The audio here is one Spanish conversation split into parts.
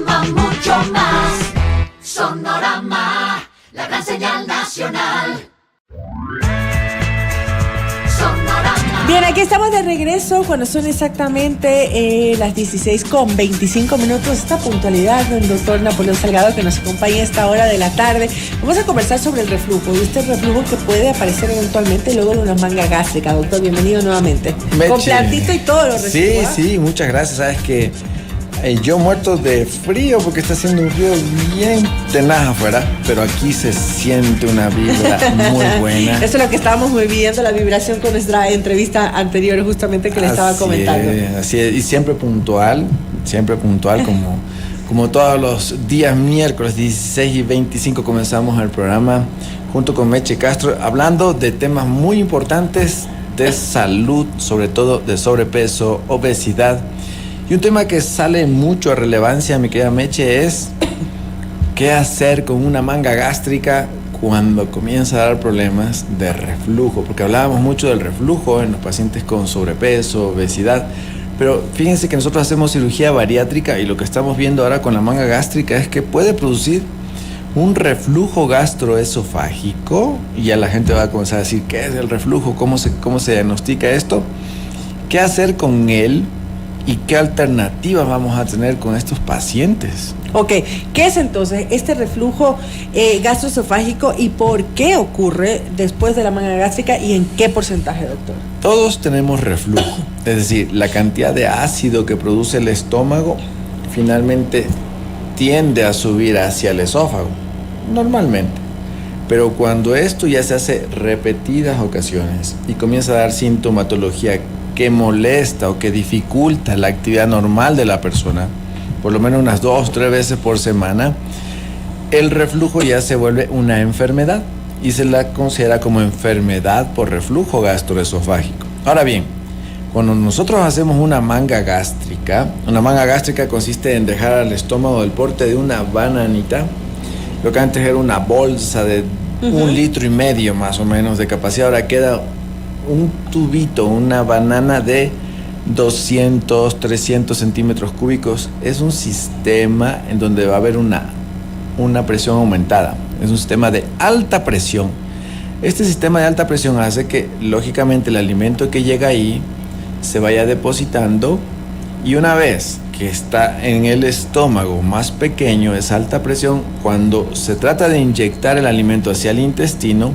Sonorama, mucho más. Sonorama, la gran señal nacional. Bien, aquí estamos de regreso cuando son exactamente las 16:25. Esta puntualidad del doctor Napoleón Salgado que nos acompaña a esta hora de la tarde. Vamos a conversar sobre el reflujo, y este reflujo que puede aparecer eventualmente luego de una manga gástrica. Doctor, bienvenido nuevamente. Meche. Con plantito y todo lo recibo. Sí, muchas gracias. Sabes que yo muerto de frío porque está haciendo un frío bien tenaz afuera, pero aquí se siente una vibra muy buena. Eso es lo que estábamos viviendo, la vibración con nuestra entrevista anterior justamente que le estaba comentando. Así es, y siempre puntual como todos los días miércoles 16:25 comenzamos el programa junto con Meche Castro, hablando de temas muy importantes de salud, sobre todo de sobrepeso, obesidad. Y un tema que sale mucho a relevancia, mi querida Meche, es qué hacer con una manga gástrica cuando comienza a dar problemas de reflujo, porque hablábamos mucho del reflujo en los pacientes con sobrepeso, obesidad, pero fíjense que nosotros hacemos cirugía bariátrica y lo que estamos viendo ahora con la manga gástrica es que puede producir un reflujo gastroesofágico, y ya la gente va a comenzar a decir, ¿qué es el reflujo? ¿Cómo se diagnostica esto? ¿Qué hacer con él? ¿Y qué alternativas vamos a tener con estos pacientes? Ok, ¿qué es entonces este reflujo gastroesofágico y por qué ocurre después de la manga gástrica y en qué porcentaje, doctor? Todos tenemos reflujo, es decir, la cantidad de ácido que produce el estómago finalmente tiende a subir hacia el esófago, normalmente. Pero cuando esto ya se hace repetidas ocasiones y comienza a dar sintomatología que molesta o que dificulta la actividad normal de la persona, por lo menos unas 2 o 3 veces por semana, el reflujo ya se vuelve una enfermedad y se la considera como enfermedad por reflujo gastroesofágico. Ahora bien, cuando nosotros hacemos una manga gástrica consiste en dejar al estómago del porte de una bananita, lo que antes era una bolsa de 1,5 litros más o menos de capacidad, ahora queda un tubito, una banana de 200, 300 centímetros cúbicos. Es un sistema en donde va a haber una presión aumentada. Es un sistema de alta presión. Este sistema de alta presión hace que, lógicamente, el alimento que llega ahí se vaya depositando, y una vez que está en el estómago más pequeño, esa alta presión, cuando se trata de inyectar el alimento hacia el intestino,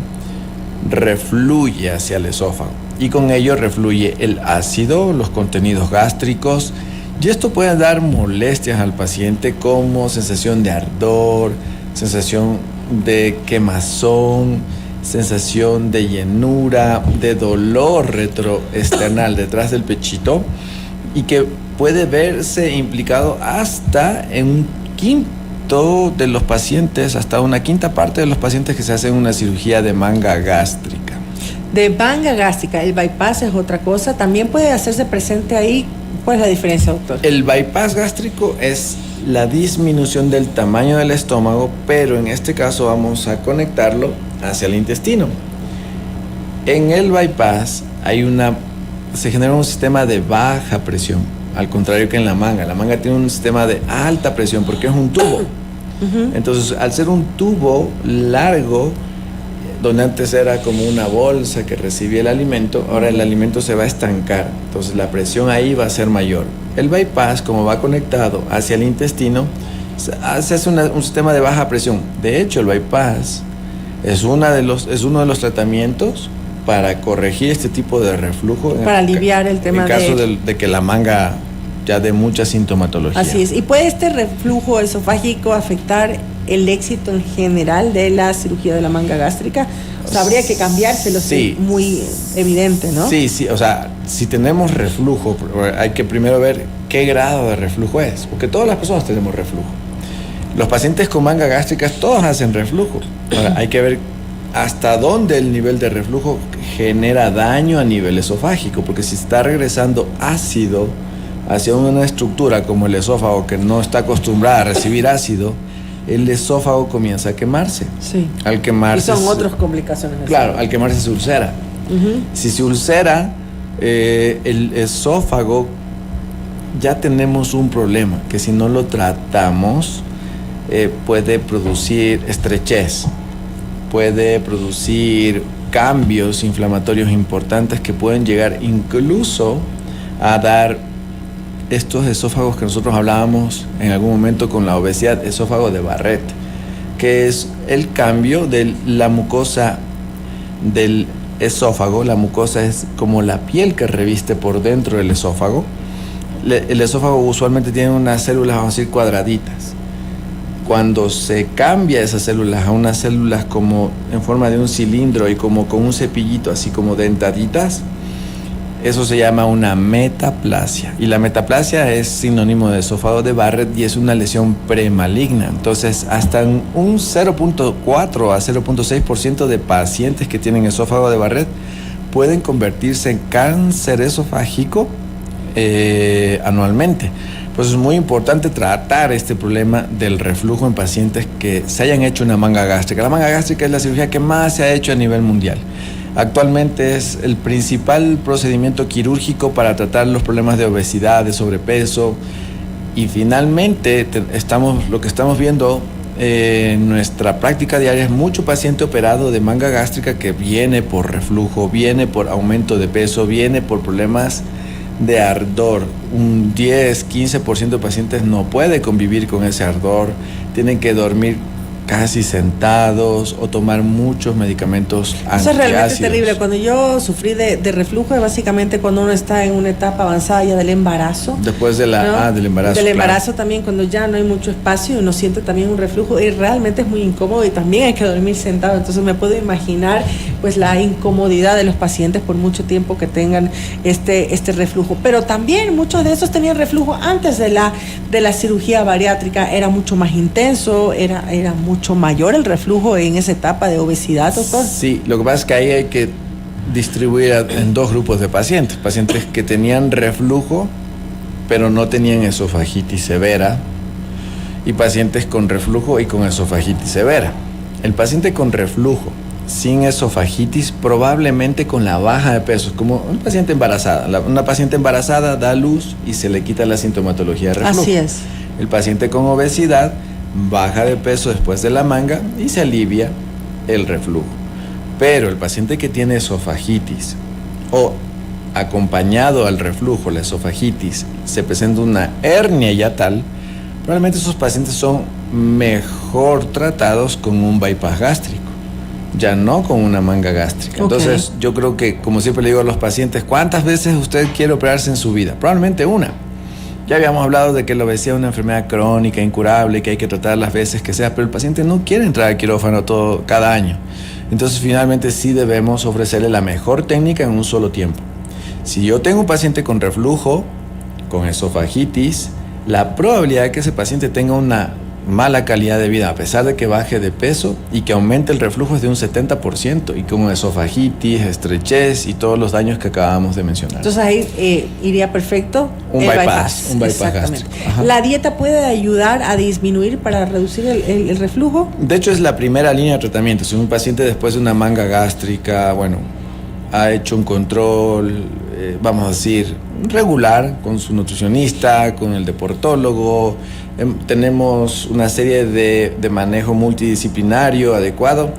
refluye hacia el esófago y con ello refluye el ácido, los contenidos gástricos, y esto puede dar molestias al paciente como sensación de ardor, sensación de quemazón, sensación de llenura, de dolor retroesternal detrás del pechito, y que puede verse implicado hasta en un quinto de los pacientes, hasta una quinta parte de los pacientes que se hacen una cirugía de manga gástrica. De manga gástrica, el bypass es otra cosa, también puede hacerse presente ahí. ¿Cuál es la diferencia, doctor? El bypass gástrico es la disminución del tamaño del estómago, pero en este caso vamos a conectarlo hacia el intestino. En el bypass se genera un sistema de baja presión, al contrario que en la manga. La manga tiene un sistema de alta presión porque es un tubo. Entonces, al ser un tubo largo, donde antes era como una bolsa que recibía el alimento, ahora el alimento se va a estancar. Entonces, la presión ahí va a ser mayor. El bypass, como va conectado hacia el intestino, se hace un sistema de baja presión. De hecho, el bypass es uno de los tratamientos para corregir este tipo de reflujo. Para aliviar el tema en caso de que la manga ya dé mucha sintomatología. Así es. ¿Y puede este reflujo esofágico afectar el éxito en general de la cirugía de la manga gástrica? O sea, habría que cambiárselo, sí, muy evidente, ¿no? Sí, o sea, si tenemos reflujo, hay que primero ver qué grado de reflujo es, porque todas las personas tenemos reflujo. Los pacientes con manga gástrica todos hacen reflujo. Ahora, hay que ver hasta dónde el nivel de reflujo genera daño a nivel esofágico, porque si está regresando ácido hacia una estructura como el esófago, que no está acostumbrada a recibir ácido, el esófago comienza a quemarse. Sí. Al quemarse, y son otras complicaciones. Claro, al quemarse se ulcera. Si se ulcera, el esófago ya tenemos un problema que si no lo tratamos puede producir estrechez, puede producir cambios inflamatorios importantes que pueden llegar incluso a dar estos esófagos que nosotros hablábamos en algún momento con la obesidad, esófago de Barrett, que es el cambio de la mucosa del esófago. La mucosa es como la piel que reviste por dentro del esófago. El esófago usualmente tiene unas células, vamos a decir, cuadraditas. Cuando se cambia esas células a unas células como en forma de un cilindro y como con un cepillito, así como dentaditas, eso se llama una metaplasia. Y la metaplasia es sinónimo de esófago de Barrett y es una lesión premaligna. Entonces, hasta un 0.4 a 0.6% de pacientes que tienen esófago de Barrett pueden convertirse en cáncer esofágico anualmente. Pues es muy importante tratar este problema del reflujo en pacientes que se hayan hecho una manga gástrica. La manga gástrica es la cirugía que más se ha hecho a nivel mundial. Actualmente es el principal procedimiento quirúrgico para tratar los problemas de obesidad, de sobrepeso. Y finalmente lo que estamos viendo en nuestra práctica diaria es mucho paciente operado de manga gástrica que viene por reflujo, viene por aumento de peso, viene por problemas de ardor. Un 10-15% de pacientes no puede convivir con ese ardor, tienen que dormir casi sentados o tomar muchos medicamentos antiácidos. Eso es realmente terrible. Cuando yo sufrí de reflujo, es básicamente cuando uno está en una etapa avanzada ya del embarazo. Después de del embarazo. Del embarazo también, cuando ya no hay mucho espacio y uno siente también un reflujo y realmente es muy incómodo y también hay que dormir sentado. Entonces me puedo imaginar pues la incomodidad de los pacientes por mucho tiempo que tengan este reflujo. Pero también muchos de esos tenían reflujo antes de la cirugía bariátrica. Era mucho más intenso, era mucho mayor el reflujo en esa etapa de obesidad, doctor. Sí, lo que pasa es que ahí hay que distribuir en dos grupos de pacientes. Pacientes que tenían reflujo, pero no tenían esofagitis severa, y pacientes con reflujo y con esofagitis severa. El paciente con reflujo, sin esofagitis, probablemente con la baja de peso, como una paciente embarazada. Una paciente embarazada da luz y se le quita la sintomatología de reflujo. Así es. El paciente con obesidad baja de peso después de la manga y se alivia el reflujo. Pero el paciente que tiene esofagitis o acompañado al reflujo, la esofagitis, se presenta una hernia yatal, probablemente esos pacientes son mejor tratados con un bypass gástrico, ya no con una manga gástrica. Entonces, yo creo que, como siempre le digo a los pacientes, ¿cuántas veces usted quiere operarse en su vida? Probablemente una. Ya habíamos hablado de que la obesidad es una enfermedad crónica, incurable, que hay que tratar las veces que sea, pero el paciente no quiere entrar al quirófano cada año. Entonces, finalmente sí debemos ofrecerle la mejor técnica en un solo tiempo. Si yo tengo un paciente con reflujo, con esofagitis, la probabilidad de que ese paciente tenga una mala calidad de vida, a pesar de que baje de peso y que aumente el reflujo, es de un 70%, y con esofagitis, estrechez y todos los daños que acabamos de mencionar. Entonces ahí iría perfecto un bypass gástrico. Ajá. ¿La dieta puede ayudar a disminuir para reducir el reflujo? De hecho, es la primera línea de tratamiento. Si un paciente después de una manga gástrica, ha hecho un control, vamos a decir, regular con su nutricionista, con el deportólogo, tenemos una serie de manejo multidisciplinario adecuado,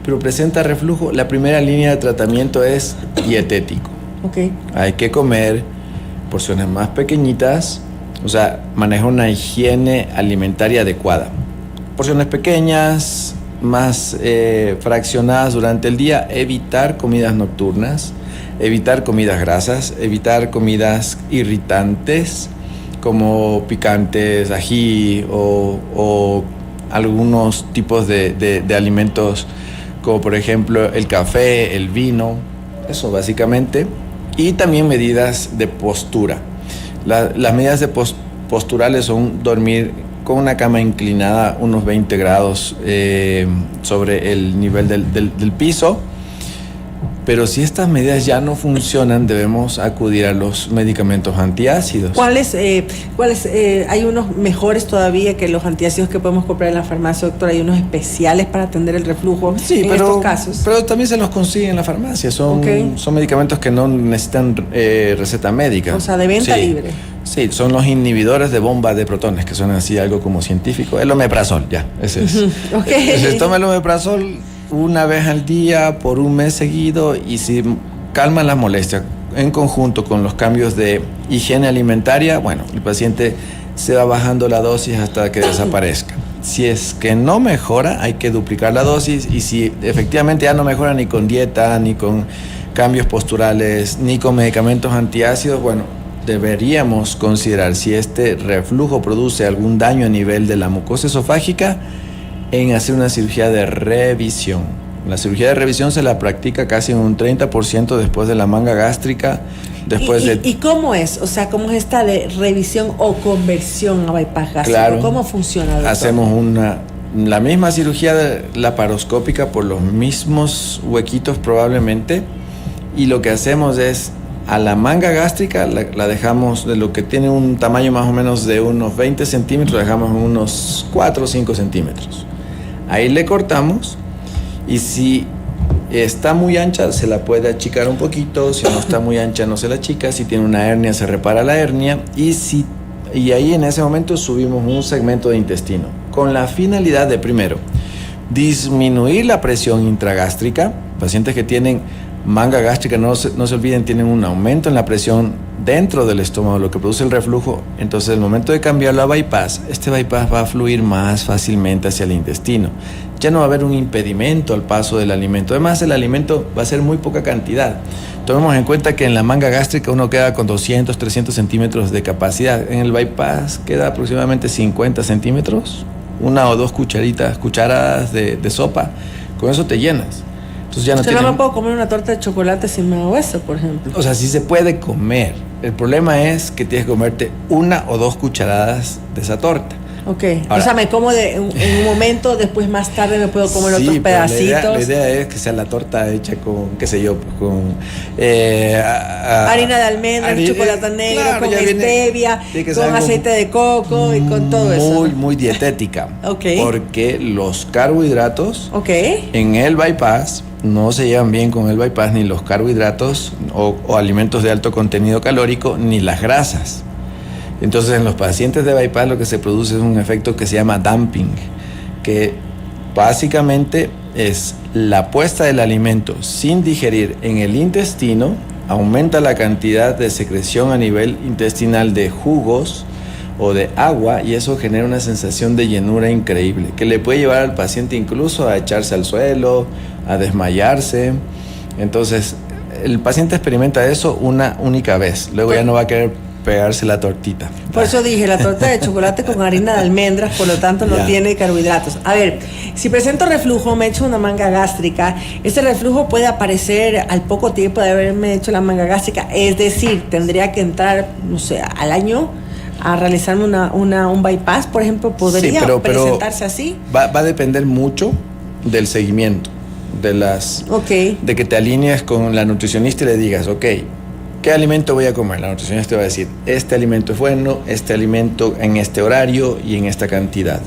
pero presenta reflujo, la primera línea de tratamiento es dietético. Okay. Hay que comer porciones más pequeñitas, o sea, maneja una higiene alimentaria adecuada. Porciones pequeñas, más fraccionadas durante el día, evitar comidas nocturnas, evitar comidas grasas, evitar comidas irritantes como picantes, ají o algunos tipos de alimentos como por ejemplo el café, el vino, eso básicamente. Y también medidas de postura. Las medidas posturales son dormir con una cama inclinada unos 20 grados sobre el nivel del piso. Pero si estas medidas ya no funcionan, debemos acudir a los medicamentos antiácidos. ¿Cuáles hay unos mejores todavía que los antiácidos que podemos comprar en la farmacia, doctor? ¿Hay unos especiales para atender el reflujo estos casos? Pero también se los consiguen en la farmacia. Son medicamentos que no necesitan receta médica. O sea, de venta libre. Sí, son los inhibidores de bomba de protones, que son así algo como científico. El omeprazol, ya, ese es. Okay. Entonces toma el omeprazol una vez al día por un mes seguido y si calman las molestias en conjunto con los cambios de higiene alimentaria, bueno, el paciente se va bajando la dosis hasta que desaparezca. Si es que no mejora, hay que duplicar la dosis y si efectivamente ya no mejora ni con dieta, ni con cambios posturales, ni con medicamentos antiácidos, bueno, deberíamos considerar si este reflujo produce algún daño a nivel de la mucosa esofágica en hacer una cirugía de revisión. La cirugía de revisión se la practica casi en un 30% después de la manga gástrica. ¿Y cómo es? O sea, ¿cómo es esta de revisión o conversión a bypass gástrico? Claro, ¿Cómo funciona, doctor? Hacemos la misma cirugía laparoscópica por los mismos huequitos probablemente, y lo que hacemos es a la manga gástrica la dejamos de lo que tiene un tamaño más o menos de unos 20 centímetros, dejamos unos 4 o 5 centímetros. Ahí le cortamos y si está muy ancha se la puede achicar un poquito, si no está muy ancha no se la achica, si tiene una hernia se repara la hernia y ahí en ese momento subimos un segmento de intestino con la finalidad de primero disminuir la presión intragástrica. Pacientes que tienen manga gástrica, no se olviden, tienen un aumento en la presión dentro del estómago, lo que produce el reflujo. Entonces, el momento de cambiarlo a bypass, este bypass va a fluir más fácilmente hacia el intestino. Ya no va a haber un impedimento al paso del alimento. Además, el alimento va a ser muy poca cantidad. Tomemos en cuenta que en la manga gástrica uno queda con 200, 300 centímetros de capacidad. En el bypass queda aproximadamente 50 centímetros, 1 o 2 cucharadas de sopa. Con eso te llenas. Entonces ya no me puedo comer una torta de chocolate si me hago eso, por ejemplo. O sea, sí se puede comer. El problema es que tienes que comerte 1 o 2 cucharadas de esa torta. Ok. Ahora, o sea, me como en un momento, después más tarde me puedo comer otros pedacitos. La idea es que sea la torta hecha con, qué sé yo, con harina de almendras, chocolate negro, claro, con stevia, con aceite de coco y con todo eso. Muy, muy dietética. Okay. Porque los carbohidratos en el bypass no se llevan bien con el bypass, ni los carbohidratos o alimentos de alto contenido calórico, ni las grasas. Entonces, en los pacientes de bypass lo que se produce es un efecto que se llama dumping, que básicamente es la puesta del alimento sin digerir en el intestino, aumenta la cantidad de secreción a nivel intestinal de jugos o de agua, y eso genera una sensación de llenura increíble, que le puede llevar al paciente incluso a echarse al suelo, a desmayarse. Entonces, el paciente experimenta eso una única vez, luego ya no va a querer pegarse la tortita. Por eso dije, la torta de chocolate con harina de almendras, por lo tanto no tiene carbohidratos. A ver, si presento reflujo, me echo una manga gástrica, este reflujo puede aparecer al poco tiempo de haberme hecho la manga gástrica, es decir, tendría que entrar, no sé, al año a realizarme un bypass, por ejemplo, podría presentarse así. Va a depender mucho del seguimiento, de que te alinees con la nutricionista y le digas, ¿qué alimento voy a comer? La nutricionista va a decir, este alimento es bueno, este alimento en este horario y en esta cantidad.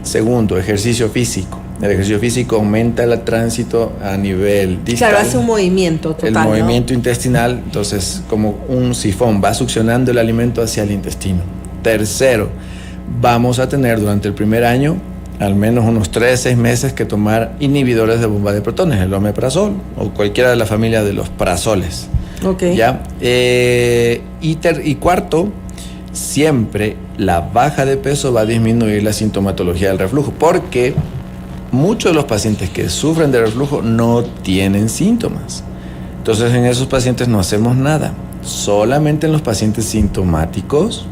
Segundo, ejercicio físico. El ejercicio físico aumenta el tránsito a nivel distal. Claro, hace un movimiento total, el movimiento intestinal, entonces como un sifón, va succionando el alimento hacia el intestino. Tercero, vamos a tener durante el primer año al menos unos 3 a 6 meses que tomar inhibidores de bomba de protones, el omeprazol o cualquiera de la familia de los prazoles. ¿Ya? Y cuarto, siempre la baja de peso va a disminuir la sintomatología del reflujo, porque muchos de los pacientes que sufren de reflujo no tienen síntomas. Entonces, en esos pacientes no hacemos nada. Solamente en los pacientes sintomáticos,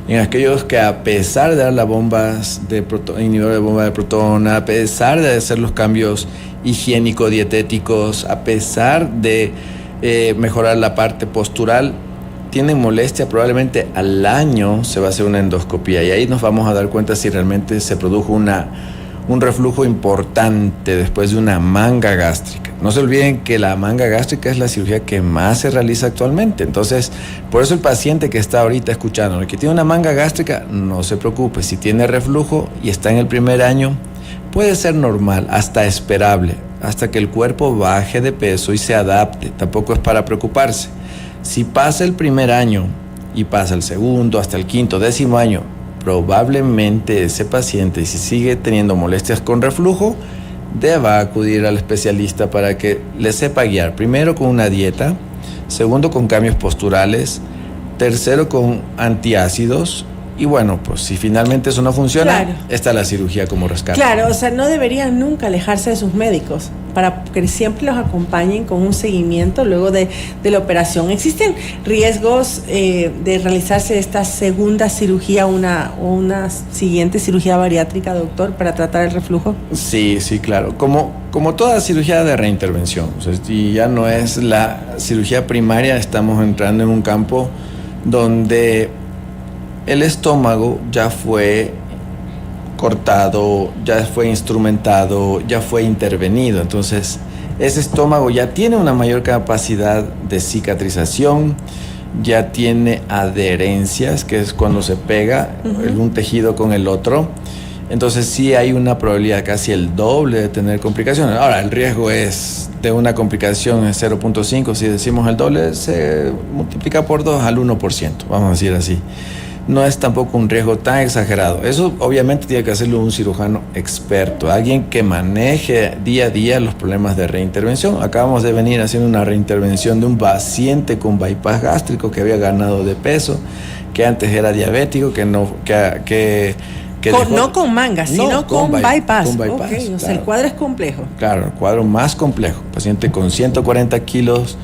en aquellos que a pesar de dar las bombas de inhibidor de bomba de protón, a pesar de hacer los cambios higiénico-dietéticos, a pesar de mejorar la parte postural, tienen molestia, probablemente al año se va a hacer una endoscopía y ahí nos vamos a dar cuenta si realmente se produjo un reflujo importante después de una manga gástrica. No se olviden que la manga gástrica es la cirugía que más se realiza actualmente. Entonces, por eso el paciente que está ahorita escuchando, el que tiene una manga gástrica, no se preocupe. Si tiene reflujo y está en el primer año, puede ser normal, hasta esperable, hasta que el cuerpo baje de peso y se adapte. Tampoco es para preocuparse. Si pasa el primer año y pasa el segundo, hasta el quinto, 10º año, probablemente ese paciente, si sigue teniendo molestias con reflujo, deba acudir al especialista para que le sepa guiar. Primero con una dieta, segundo con cambios posturales, tercero con antiácidos. Y bueno, pues si finalmente eso no funciona, claro, está la cirugía como rescate. Claro, o sea, no deberían nunca alejarse de sus médicos para que siempre los acompañen con un seguimiento luego de la operación. ¿Existen riesgos de realizarse esta segunda cirugía o una siguiente cirugía bariátrica, doctor, para tratar el reflujo? Sí, claro. Como toda cirugía de reintervención, o sea, si ya no es la cirugía primaria, estamos entrando en un campo donde el estómago ya fue cortado, ya fue instrumentado, ya fue intervenido. Entonces, ese estómago ya tiene una mayor capacidad de cicatrización, ya tiene adherencias, que es cuando se pega un tejido con el otro. Entonces, sí hay una probabilidad casi el doble de tener complicaciones. Ahora, el riesgo es de una complicación en 0.5. Si decimos el doble, se multiplica por 2 al 1%, vamos a decir así. No es tampoco un riesgo tan exagerado. Eso obviamente tiene que hacerlo un cirujano experto, alguien que maneje día a día los problemas de reintervención. Acabamos de venir haciendo una reintervención de un paciente con bypass gástrico que había ganado de peso, que antes era diabético, no con manga, sino con bypass. Con bypass, okay, claro. O sea, el cuadro es complejo. Claro, el cuadro más complejo. Paciente con 140 kilos,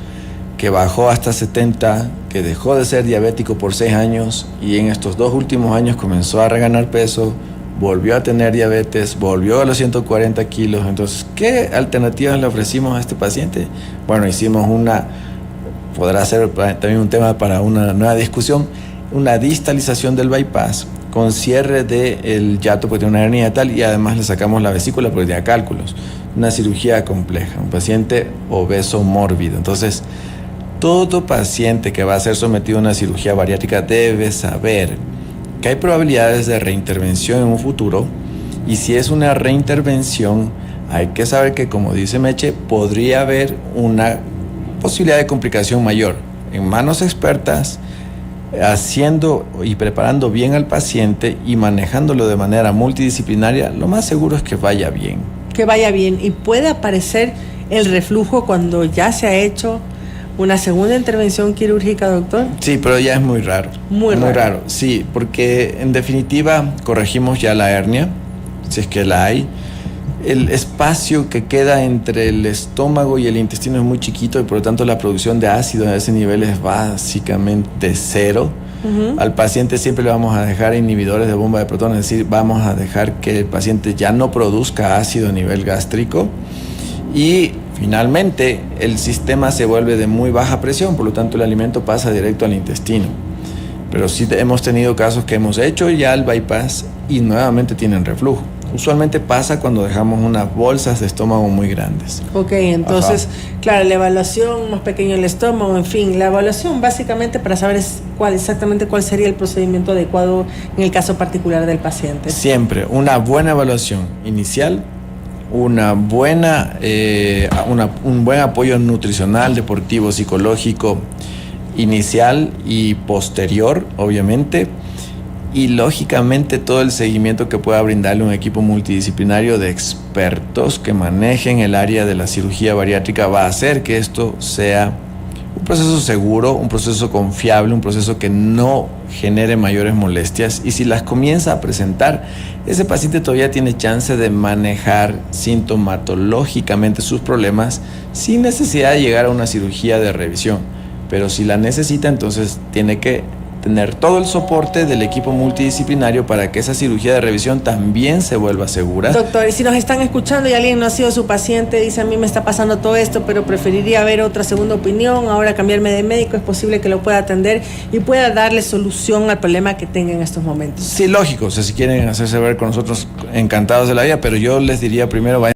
que bajó hasta 70, que dejó de ser diabético por 6 años y en estos 2 últimos años comenzó a reganar peso, volvió a tener diabetes, volvió a los 140 kilos. Entonces, ¿qué alternativas le ofrecimos a este paciente? Bueno, hicimos podrá ser también un tema para una nueva discusión, una distalización del bypass con cierre del hiato porque tiene una hernia tal, y además le sacamos la vesícula porque tenía cálculos. Una cirugía compleja, un paciente obeso mórbido. Entonces, todo paciente que va a ser sometido a una cirugía bariátrica debe saber que hay probabilidades de reintervención en un futuro, y si es una reintervención hay que saber que, como dice Meche, podría haber una posibilidad de complicación mayor. En manos expertas, haciendo y preparando bien al paciente y manejándolo de manera multidisciplinaria, lo más seguro es que vaya bien. Que vaya bien, y puede aparecer el reflujo cuando ya se ha hecho una segunda intervención quirúrgica, doctor. Sí, pero ya es muy raro. Muy raro. Sí, porque en definitiva corregimos ya la hernia, si es que la hay. El espacio que queda entre el estómago y el intestino es muy chiquito y por lo tanto la producción de ácido a ese nivel es básicamente cero. Al paciente siempre le vamos a dejar inhibidores de bomba de protones, es decir, vamos a dejar que el paciente ya no produzca ácido a nivel gástrico, y finalmente el sistema se vuelve de muy baja presión, por lo tanto el alimento pasa directo al intestino. Pero sí hemos tenido casos que hemos hecho ya el bypass y nuevamente tienen reflujo. Usualmente pasa cuando dejamos unas bolsas de estómago muy grandes. Ok, entonces, claro, la evaluación, más pequeño el estómago, en fin, la evaluación básicamente para saber exactamente cuál sería el procedimiento adecuado en el caso particular del paciente. Siempre una buena evaluación inicial, un buen apoyo nutricional, deportivo, psicológico inicial y posterior, obviamente, y lógicamente todo el seguimiento que pueda brindarle un equipo multidisciplinario de expertos que manejen el área de la cirugía bariátrica va a hacer que esto sea un proceso seguro, un proceso confiable, un proceso que no genere mayores molestias, y si las comienza a presentar, ese paciente todavía tiene chance de manejar sintomatológicamente sus problemas sin necesidad de llegar a una cirugía de revisión. Pero si la necesita, entonces tiene que tener todo el soporte del equipo multidisciplinario para que esa cirugía de revisión también se vuelva segura. Doctor, y si nos están escuchando y alguien no ha sido su paciente, dice: a mí me está pasando todo esto, pero preferiría ver otra segunda opinión, ahora cambiarme de médico, es posible que lo pueda atender y pueda darle solución al problema que tenga en estos momentos. Sí, lógico, o sea, si quieren hacerse ver con nosotros, encantados de la vida, pero yo les diría primero, vayan